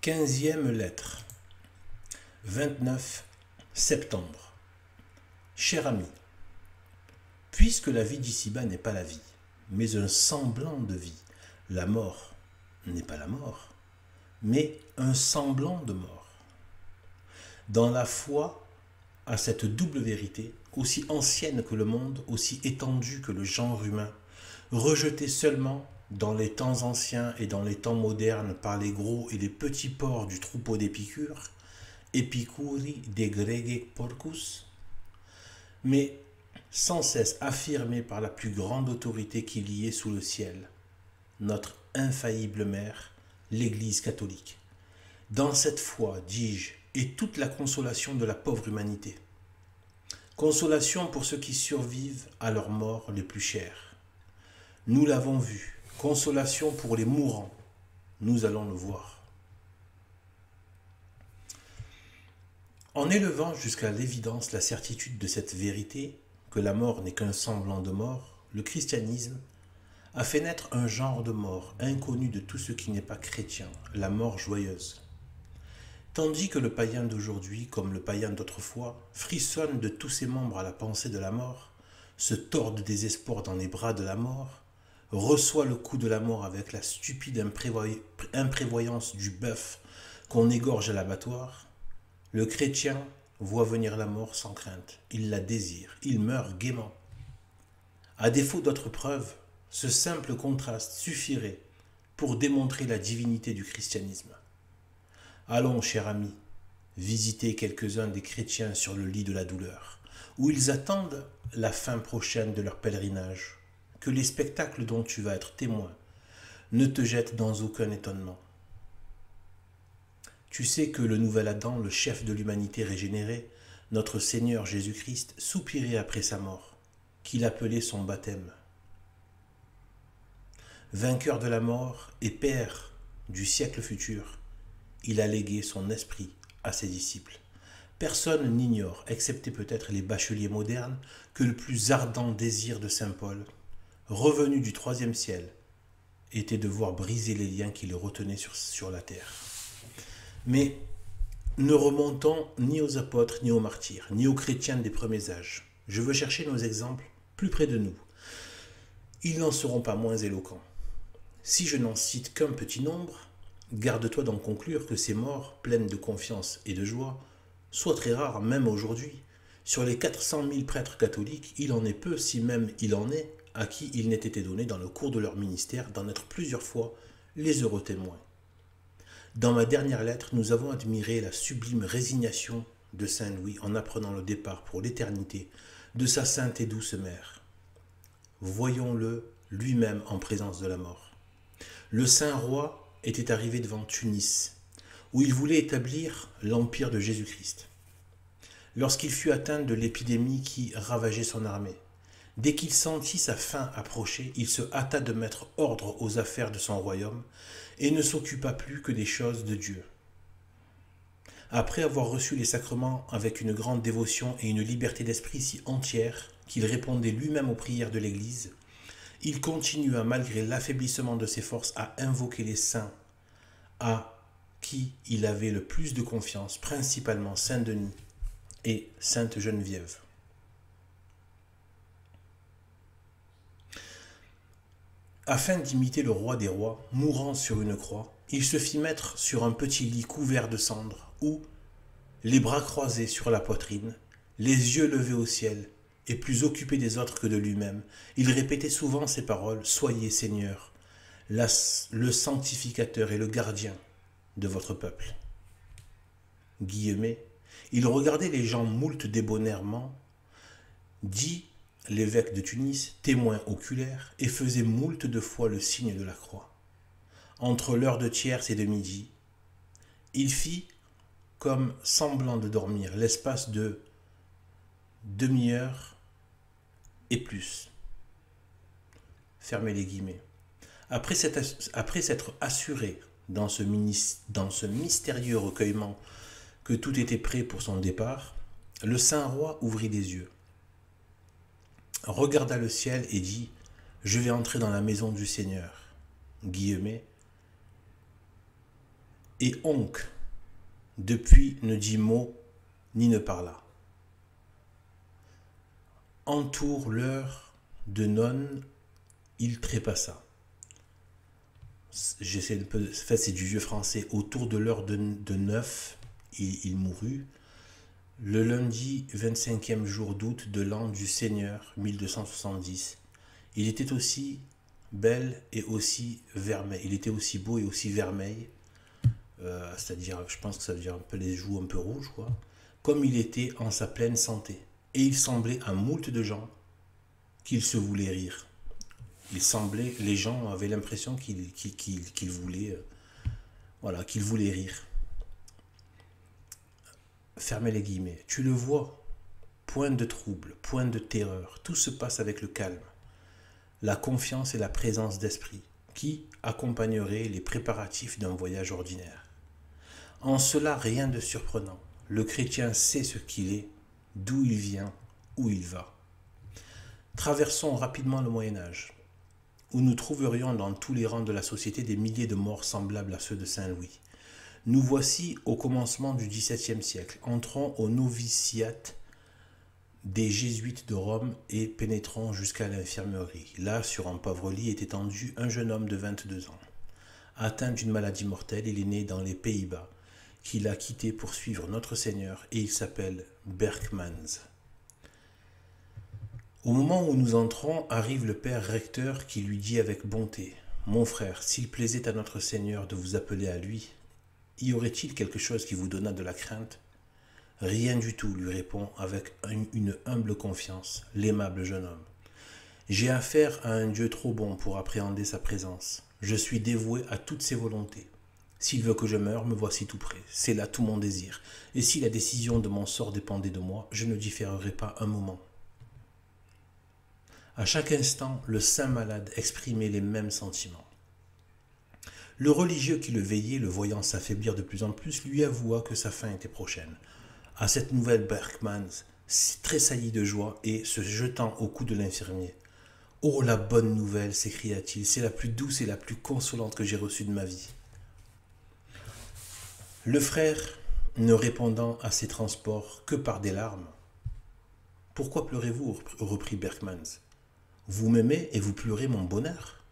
15e lettre, 29 septembre. Cher ami, puisque la vie d'ici-bas n'est pas la vie, mais un semblant de vie, la mort n'est pas la mort, mais un semblant de mort. Dans la foi à cette double vérité, aussi ancienne que le monde, aussi étendue que le genre humain, rejetée seulement dans les temps anciens et dans les temps modernes par les gros et les petits porcs du troupeau d'Épicure, Epicuri de grege porcus, mais sans cesse affirmée par la plus grande autorité qu'il y ait sous le ciel, notre infaillible mère, l'Église catholique. Dans cette foi, dis-je, est toute la consolation de la pauvre humanité. Consolation pour ceux qui survivent à leurs morts les plus chères. Nous l'avons vu, consolation pour les mourants, nous allons le voir. En élevant jusqu'à l'évidence la certitude de cette vérité, que la mort n'est qu'un semblant de mort, le christianisme a fait naître un genre de mort inconnu de tout ce qui n'est pas chrétien, la mort joyeuse. Tandis que le païen d'aujourd'hui, comme le païen d'autrefois, frissonne de tous ses membres à la pensée de la mort, se tord de désespoir dans les bras de la mort, reçoit le coup de la mort avec la stupide imprévoyance du bœuf qu'on égorge à l'abattoir, le chrétien voit venir la mort sans crainte, il la désire, il meurt gaiement. À défaut d'autres preuves, ce simple contraste suffirait pour démontrer la divinité du christianisme. Allons, cher ami, visiter quelques-uns des chrétiens sur le lit de la douleur, où ils attendent la fin prochaine de leur pèlerinage, que les spectacles dont tu vas être témoin ne te jettent dans aucun étonnement. Tu sais que le nouvel Adam, le chef de l'humanité régénérée, notre Seigneur Jésus-Christ, soupirait après sa mort, qu'il appelait son baptême. Vainqueur de la mort et Père du siècle futur, il a légué son esprit à ses disciples. Personne n'ignore, excepté peut-être les bacheliers modernes, que le plus ardent désir de saint Paul, revenu du troisième ciel, était de voir briser les liens qui le retenaient sur la terre. Mais ne remontons ni aux apôtres, ni aux martyrs, ni aux chrétiens des premiers âges. Je veux chercher nos exemples plus près de nous. Ils n'en seront pas moins éloquents. Si je n'en cite qu'un petit nombre, garde-toi d'en conclure que ces morts, pleines de confiance et de joie, soient très rares même aujourd'hui. Sur les 400 000 prêtres catholiques, il en est peu, si même il en est, à qui il n'ait été donné dans le cours de leur ministère d'en être plusieurs fois les heureux témoins. Dans ma dernière lettre, nous avons admiré la sublime résignation de saint Louis en apprenant le départ pour l'éternité de sa sainte et douce mère. Voyons-le lui-même en présence de la mort. Le saint roi était arrivé devant Tunis, où il voulait établir l'empire de Jésus-Christ. Lorsqu'il fut atteint de l'épidémie qui ravageait son armée, dès qu'il sentit sa fin approcher, il se hâta de mettre ordre aux affaires de son royaume et ne s'occupa plus que des choses de Dieu. Après avoir reçu les sacrements avec une grande dévotion et une liberté d'esprit si entière qu'il répondait lui-même aux prières de l'Église, il continua, malgré l'affaiblissement de ses forces, à invoquer les saints à qui il avait le plus de confiance, principalement Saint-Denis et Sainte Geneviève. Afin d'imiter le roi des rois, mourant sur une croix, il se fit mettre sur un petit lit couvert de cendres où, les bras croisés sur la poitrine, les yeux levés au ciel, et plus occupé des autres que de lui-même, il répétait souvent ces paroles: « Soyez Seigneur, le sanctificateur et le gardien de votre peuple. » Guillemets, il regardait les gens moult débonnairement, dit l'évêque de Tunis, témoin oculaire, et faisait moult de fois le signe de la croix. Entre l'heure de tierce et de midi, il fit comme semblant de dormir l'espace de demi-heure et plus. Fermez les guillemets. Après s'être assuré dans ce mystérieux recueillement que tout était prêt pour son départ, le saint roi ouvrit les yeux, regarda le ciel et dit: « Je vais entrer dans la maison du Seigneur. » Guillemets. Et onc, depuis ne dit mot ni ne parla. Entoure l'heure de nonne, il trépassa. J'essaie de peu. En fait, c'est du vieux français. Autour de l'heure de 9, il mourut. Le lundi 25e jour d'août de l'an du Seigneur 1270. Il était aussi belle et aussi vermeil. Il était aussi beau et aussi vermeil. C'est-à-dire, je pense que ça veut dire un peu les joues un peu rouges, quoi. Comme il était en sa pleine santé. Et il semblait à moult de gens qu'il se voulait rire. Il semblait, les gens avaient l'impression qu'il voulait, voilà, qu'il voulait rire. Fermez les guillemets. Tu le vois, point de trouble, point de terreur. Tout se passe avec le calme, la confiance et la présence d'esprit qui accompagneraient les préparatifs d'un voyage ordinaire. En cela, rien de surprenant. Le chrétien sait ce qu'il est, d'où il vient, où il va. Traversons rapidement le Moyen-Âge, où nous trouverions dans tous les rangs de la société des milliers de morts semblables à ceux de Saint-Louis. Nous voici au commencement du XVIIe siècle. Entrons au noviciat des jésuites de Rome et pénétrons jusqu'à l'infirmerie. Là, sur un pauvre lit, est étendu un jeune homme de 22 ans. Atteint d'une maladie mortelle, il est né dans les Pays-Bas, qu'il a quitté pour suivre notre Seigneur, et il s'appelle Berkmans. Au moment où nous entrons, arrive le père recteur qui lui dit avec bonté : « Mon frère, s'il plaisait à notre Seigneur de vous appeler à lui, y aurait-il quelque chose qui vous donnât de la crainte ? » « Rien du tout, lui répond avec une humble confiance l'aimable jeune homme. J'ai affaire à un Dieu trop bon pour appréhender sa présence. Je suis dévoué à toutes ses volontés. S'il veut que je meure, me voici tout près. C'est là tout mon désir. Et si la décision de mon sort dépendait de moi, je ne différerais pas un moment. À chaque instant, le saint malade exprimait les mêmes sentiments. Le religieux qui le veillait, le voyant s'affaiblir de plus en plus, lui avoua que sa fin était prochaine. À cette nouvelle, Berkmans tressaillit de joie et, se jetant au cou de l'infirmier, « Oh, la bonne nouvelle !» s'écria-t-il, « c'est la plus douce et la plus consolante que j'ai reçue de ma vie. » Le frère, ne répondant à ces transports que par des larmes, « Pourquoi pleurez-vous » reprit Berkmans. « Vous m'aimez et vous pleurez mon bonheur ?»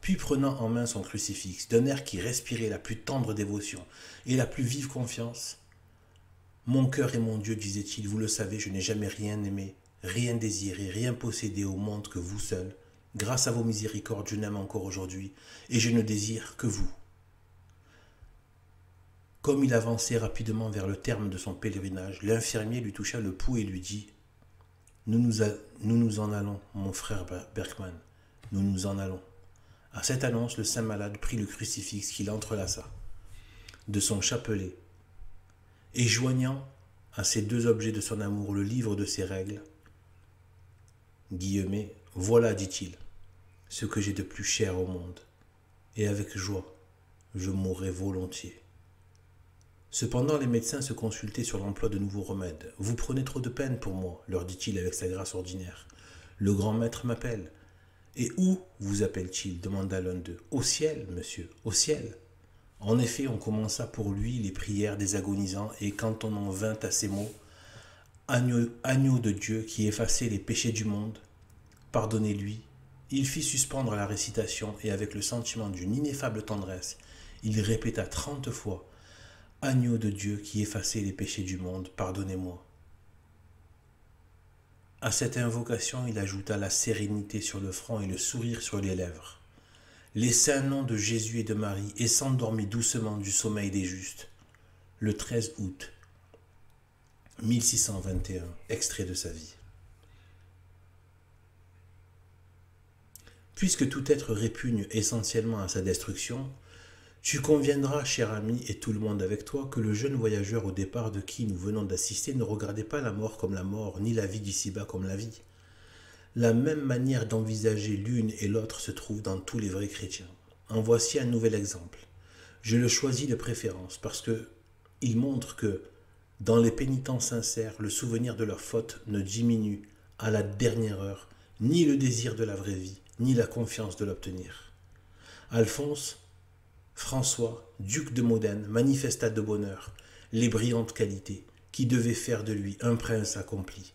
Puis prenant en main son crucifix, d'un air qui respirait la plus tendre dévotion et la plus vive confiance, « Mon cœur est mon Dieu, disait-il, vous le savez, je n'ai jamais rien aimé, rien désiré, rien possédé au monde que vous seul. Grâce à vos miséricordes, je n'aime encore aujourd'hui, et je ne désire que vous. » Comme il avançait rapidement vers le terme de son pèlerinage, l'infirmier lui toucha le pouls et lui dit : « Nous nous en allons, mon frère Berkman, nous nous en allons. » À cette annonce, le saint malade prit le crucifix qu'il entrelaça de son chapelet, et joignant à ces deux objets de son amour le livre de ses règles, guillemets, « Voilà, dit-il, ce que j'ai de plus cher au monde, et avec joie, je mourrai volontiers. » Cependant, les médecins se consultaient sur l'emploi de nouveaux remèdes. « Vous prenez trop de peine pour moi, leur dit-il avec sa grâce ordinaire. Le grand maître m'appelle. »« Et où vous appelle-t-il » demanda l'un d'eux. « Au ciel, monsieur, au ciel. » En effet, on commença pour lui les prières des agonisants, et quand on en vint à ces mots, « Agneau de Dieu qui effacez les péchés du monde, pardonnez-lui », il fit suspendre la récitation, et avec le sentiment d'une ineffable tendresse, il répéta 30 fois, « Agneau de Dieu qui effacez les péchés du monde, pardonnez-moi. » À cette invocation, il ajouta la sérénité sur le front et le sourire sur les lèvres. Les saints noms de Jésus et de Marie, et s'endormit doucement du sommeil des justes. Le 13 août 1621, extrait de sa vie. Puisque tout être répugne essentiellement à sa destruction, tu conviendras, cher ami, et tout le monde avec toi, que le jeune voyageur au départ de qui nous venons d'assister ne regardait pas la mort comme la mort, ni la vie d'ici-bas comme la vie. La même manière d'envisager l'une et l'autre se trouve dans tous les vrais chrétiens. En voici un nouvel exemple. Je le choisis de préférence parce que il montre que, dans les pénitents sincères, le souvenir de leur faute ne diminue à la dernière heure ni le désir de la vraie vie, ni la confiance de l'obtenir. Alphonse François, duc de Modène, manifesta de bonheur les brillantes qualités qui devaient faire de lui un prince accompli.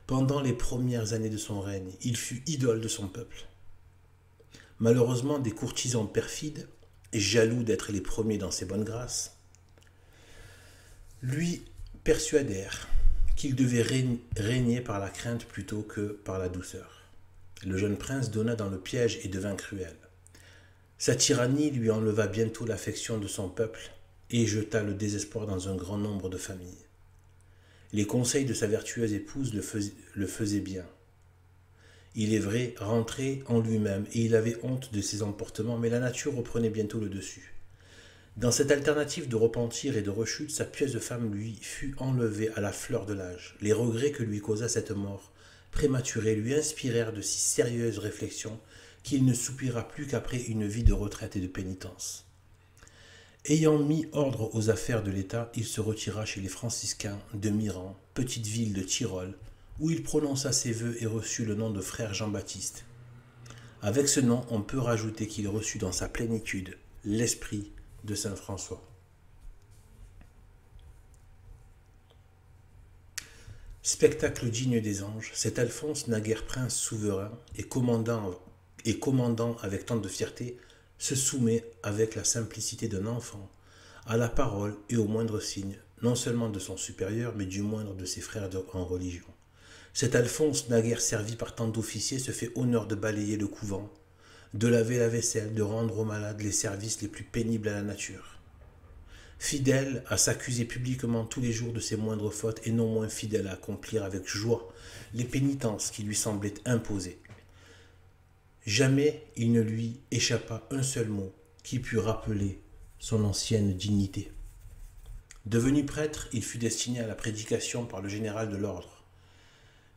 Pendant les premières années de son règne, il fut idole de son peuple. Malheureusement, des courtisans perfides, et jaloux d'être les premiers dans ses bonnes grâces, lui persuadèrent qu'il devait régner par la crainte plutôt que par la douceur. Le jeune prince donna dans le piège et devint cruel. Sa tyrannie lui enleva bientôt l'affection de son peuple et jeta le désespoir dans un grand nombre de familles. Les conseils de sa vertueuse épouse le faisaient bien. Il est vrai, rentré en lui-même, et il avait honte de ses emportements, mais la nature reprenait bientôt le dessus. Dans cette alternative de repentir et de rechute, sa pieuse femme lui fut enlevée à la fleur de l'âge. Les regrets que lui causa cette mort prématurée lui inspirèrent de si sérieuses réflexions qu'il ne soupira plus qu'après une vie de retraite et de pénitence. Ayant mis ordre aux affaires de l'État, il se retira chez les franciscains de Miran, petite ville de Tyrol, où il prononça ses vœux et reçut le nom de frère Jean-Baptiste. Avec ce nom, on peut rajouter qu'il reçut dans sa plénitude l'esprit de saint François. Spectacle digne des anges, cet Alphonse, naguère prince souverain et commandant avec tant de fierté, se soumet avec la simplicité d'un enfant à la parole et au moindre signe, non seulement de son supérieur, mais du moindre de ses frères en religion. Cet Alphonse, naguère servi par tant d'officiers, se fait honneur de balayer le couvent, de laver la vaisselle, de rendre aux malades les services les plus pénibles à la nature. Fidèle à s'accuser publiquement tous les jours de ses moindres fautes et non moins fidèle à accomplir avec joie les pénitences qui lui semblaient imposées. Jamais il ne lui échappa un seul mot qui pût rappeler son ancienne dignité. Devenu prêtre, il fut destiné à la prédication par le général de l'ordre.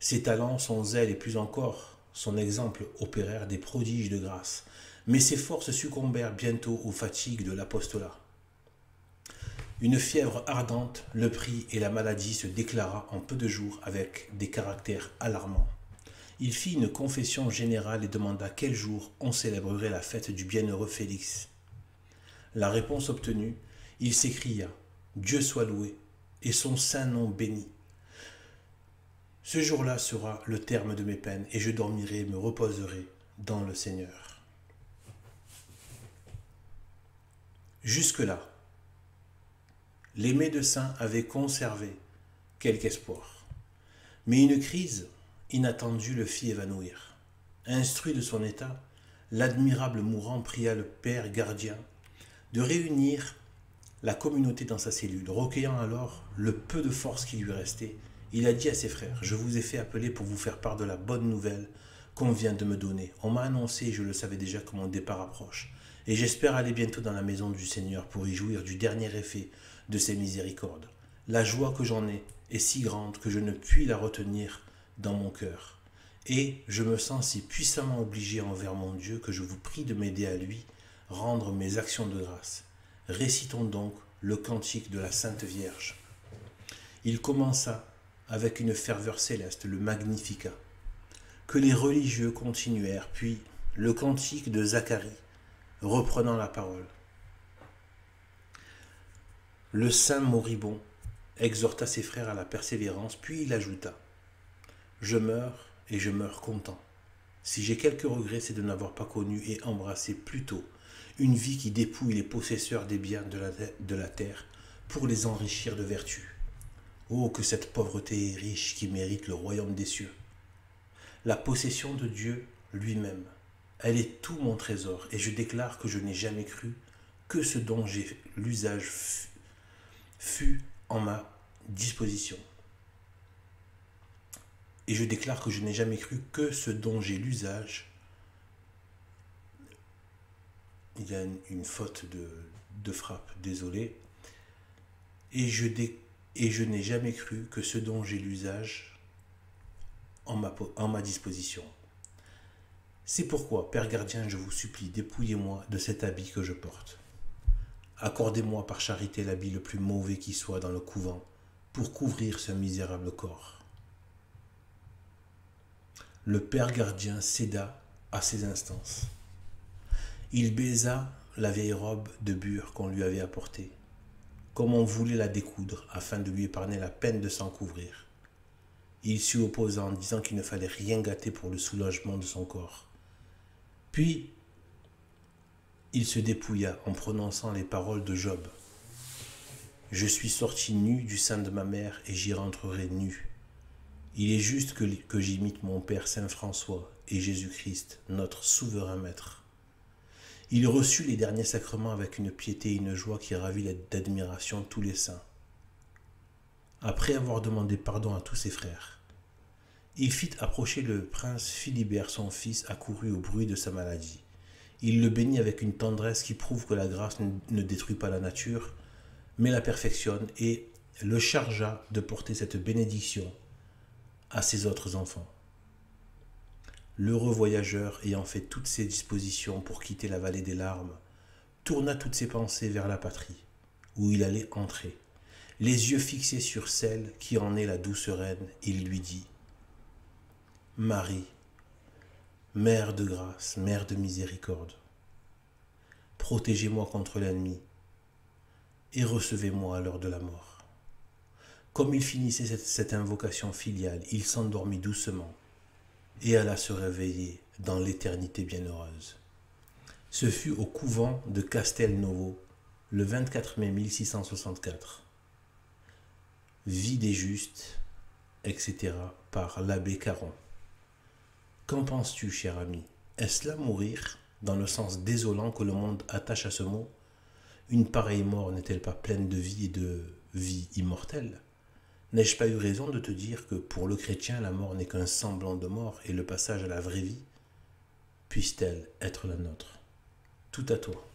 Ses talents, son zèle et plus encore son exemple opérèrent des prodiges de grâce, mais ses forces succombèrent bientôt aux fatigues de l'apostolat. Une fièvre ardente le prit et la maladie se déclara en peu de jours avec des caractères alarmants. Il fit une confession générale et demanda quel jour on célébrerait la fête du bienheureux Félix. La réponse obtenue, il s'écria « Dieu soit loué et son saint nom béni. Ce jour-là sera le terme de mes peines et je dormirai et me reposerai dans le Seigneur. » Jusque-là, les médecins avaient conservé quelque espoir. Mais une crise inattendue le fit évanouir. Instruit de son état, l'admirable mourant pria le père gardien de réunir la communauté dans sa cellule. Recueillant alors le peu de force qui lui restait, il a dit à ses frères « Je vous ai fait appeler pour vous faire part de la bonne nouvelle qu'on vient de me donner. On m'a annoncé, je le savais déjà, que mon départ approche. Et j'espère aller bientôt dans la maison du Seigneur pour y jouir du dernier effet de ses miséricordes. La joie que j'en ai est si grande que je ne puis la retenir dans mon cœur. Et je me sens si puissamment obligé envers mon Dieu que je vous prie de m'aider à lui rendre mes actions de grâce. Récitons donc le cantique de la Sainte Vierge. » Il commença avec une ferveur céleste le Magnificat, que les religieux continuèrent, puis le cantique de Zacharie, reprenant la parole. Le saint moribond exhorta ses frères à la persévérance, puis il ajouta « Je meurs et je meurs content. Si j'ai quelques regrets, c'est de n'avoir pas connu et embrassé plus tôt une vie qui dépouille les possesseurs des biens de la terre pour les enrichir de vertu. Oh, que cette pauvreté est riche qui mérite le royaume des cieux. La possession de Dieu lui-même, elle est tout mon trésor, et je déclare que je n'ai jamais cru que ce dont j'ai l'usage fut en ma disposition. Et je déclare que je n'ai jamais cru que ce dont j'ai l'usage. Il y a une faute de frappe, désolé. Et je n'ai jamais cru que ce dont j'ai l'usage en ma disposition. C'est pourquoi, Père gardien, je vous supplie, dépouillez-moi de cet habit que je porte. Accordez-moi par charité l'habit le plus mauvais qui soit dans le couvent pour couvrir ce misérable corps. Le Père gardien céda à ses instances. Il baisa la vieille robe de bure qu'on lui avait apportée, comme on voulait la découdre afin de lui épargner la peine de s'en couvrir. Il s'y opposa en disant qu'il ne fallait rien gâter pour le soulagement de son corps. Puis, il se dépouilla en prononçant les paroles de Job. « Je suis sorti nu du sein de ma mère et j'y rentrerai nu. Il est juste que j'imite mon Père Saint François et Jésus-Christ, notre souverain maître. » Il reçut les derniers sacrements avec une piété et une joie qui ravit d'admiration tous les saints. Après avoir demandé pardon à tous ses frères, il fit approcher le prince Philibert, son fils, accouru au bruit de sa maladie. Il le bénit avec une tendresse qui prouve que la grâce ne détruit pas la nature, mais la perfectionne, et le chargea de porter cette bénédiction à ses autres enfants. L'heureux voyageur, ayant fait toutes ses dispositions pour quitter la vallée des larmes, tourna toutes ses pensées vers la patrie, où il allait entrer. Les yeux fixés sur celle qui en est la douce reine, il lui dit : « Marie, Mère de grâce, Mère de miséricorde, protégez-moi contre l'ennemi et recevez-moi à l'heure de la mort. » Comme il finissait cette invocation filiale, il s'endormit doucement et alla se réveiller dans l'éternité bienheureuse. Ce fut au couvent de Castelnovo, le 24 mai 1664. Vie des justes, etc. par l'abbé Caron. Qu'en penses-tu, cher ami? Est-ce là mourir, dans le sens désolant que le monde attache à ce mot? Une pareille mort n'est-elle pas pleine de vie et de vie immortelle? N'ai-je pas eu raison de te dire que pour le chrétien, la mort n'est qu'un semblant de mort et le passage à la vraie vie? Puisse-t-elle être la nôtre? Tout à toi.